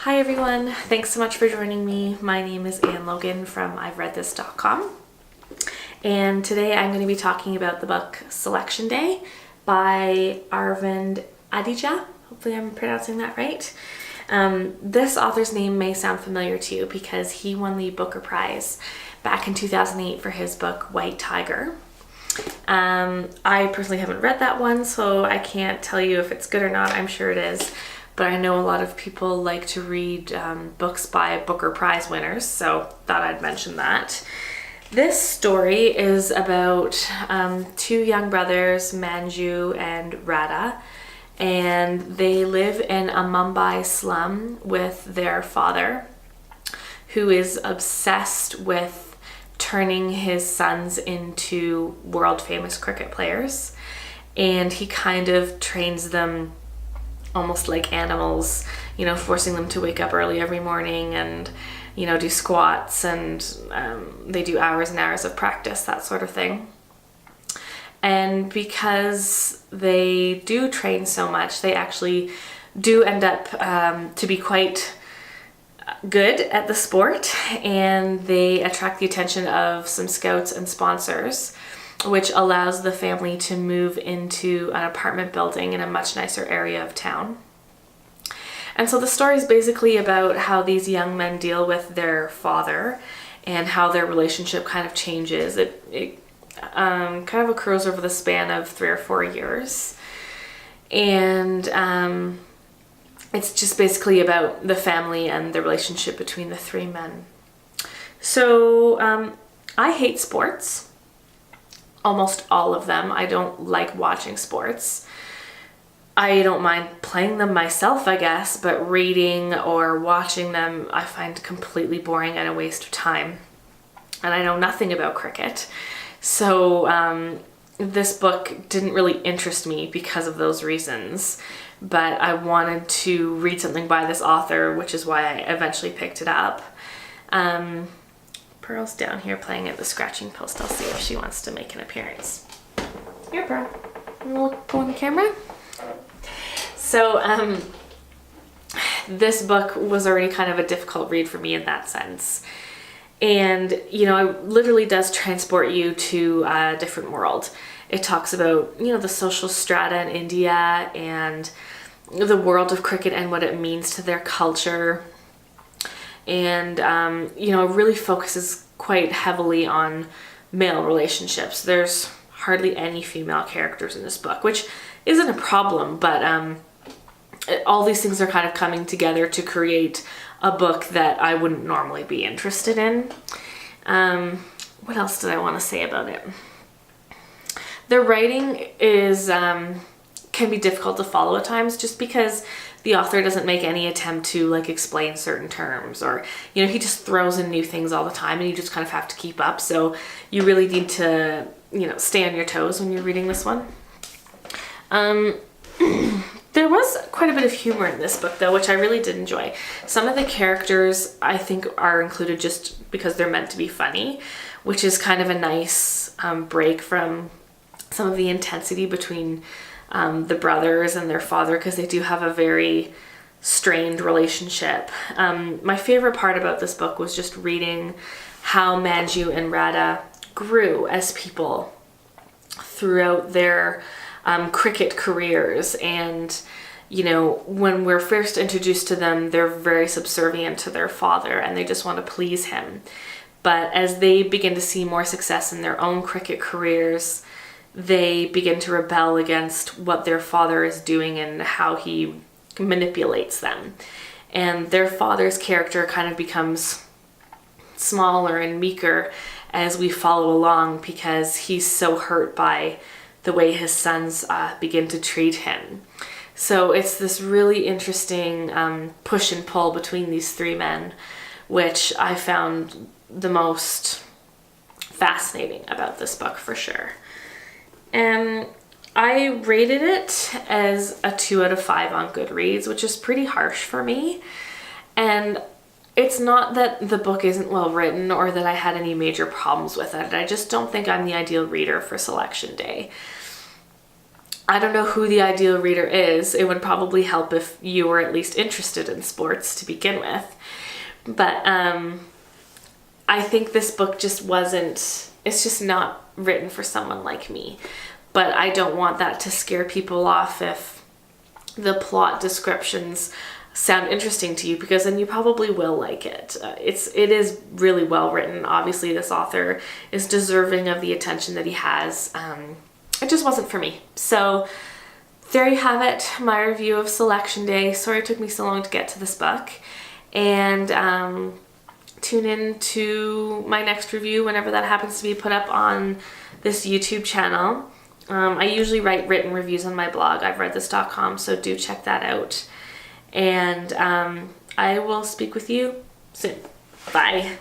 Hi everyone, thanks so much for joining me. My name is Anne Logan from I'veReadThis.com, and today I'm going to be talking about the book Selection Day by Aravind Adiga. Hopefully I'm pronouncing that right. This author's name may sound familiar to you because he won the Booker Prize back in 2008 for his book White Tiger. I personally haven't read that one, so I can't tell you if it's good or not. I'm sure it is. But I know a lot of people like to read books by Booker Prize winners, so thought I'd mention that. This story is about two young brothers, Manju and Radha, and they live in a Mumbai slum with their father, who is obsessed with turning his sons into world-famous cricket players, and he kind of trains them almost like animals, forcing them to wake up early every morning and, do squats, and they do hours and hours of practice, that sort of thing. And because they do train so much, they actually do end up to be quite good at the sport, and they attract the attention of some scouts and sponsors, which allows the family to move into an apartment building in a much nicer area of town. And so the story is basically about how these young men deal with their father and how their relationship kind of changes. It kind of occurs over the span of 3 or 4 years. And it's just basically about the family and the relationship between the three men. So I hate sports. Almost all of them. I don't like watching sports. I don't mind playing them myself, I guess, but reading or watching them I find completely boring and a waste of time. And I know nothing about cricket. So this book didn't really interest me because of those reasons. But I wanted to read something by this author, which is why I eventually picked it up. Pearl's down here playing at the scratching post. I'll see if she wants to make an appearance. Here, Pearl. You want to go on the camera? So, this book was already kind of a difficult read for me in that sense. And, it literally does transport you to a different world. It talks about, the social strata in India and the world of cricket and what it means to their culture. And, it really focuses quite heavily on male relationships. There's hardly any female characters in this book, which isn't a problem, but all these things are kind of coming together to create a book that I wouldn't normally be interested in. What else did I want to say about it? The writing is can be difficult to follow at times, just because the author doesn't make any attempt to explain certain terms, or he just throws in new things all the time and you just kind of have to keep up. So you really need to stay on your toes when you're reading this one. There was quite a bit of humor in this book though, which I really did enjoy. Some of the characters I think are included just because they're meant to be funny, which is kind of a nice break from some of the intensity between the brothers and their father, because they do have a very strained relationship. My favorite part about this book was just reading how Manju and Radha grew as people throughout their cricket careers. And when we're first introduced to them, they're very subservient to their father and they just want to please him. But as they begin to see more success in their own cricket careers, they begin to rebel against what their father is doing and how he manipulates them. And their father's character kind of becomes smaller and meeker as we follow along, because he's so hurt by the way his sons begin to treat him. So it's this really interesting push and pull between these three men, which I found the most fascinating about this book for sure. And I rated it as a 2 out of 5 on Goodreads, which is pretty harsh for me. And it's not that the book isn't well written or that I had any major problems with it. I just don't think I'm the ideal reader for Selection Day. I don't know who the ideal reader is. It would probably help if you were at least interested in sports to begin with. But I think this book just wasn't, it's just not written for someone like me. But I don't want that to scare people off if the plot descriptions sound interesting to you, because then you probably will like it. It is really well written. Obviously, this author is deserving of the attention that he has. It just wasn't for me. So there you have it, my review of Selection Day. Sorry it took me so long to get to this book. And tune in to my next review whenever that happens to be put up on this YouTube channel. I usually write written reviews on my blog, I'vereadthis.com, so do check that out. And I will speak with you soon. Bye.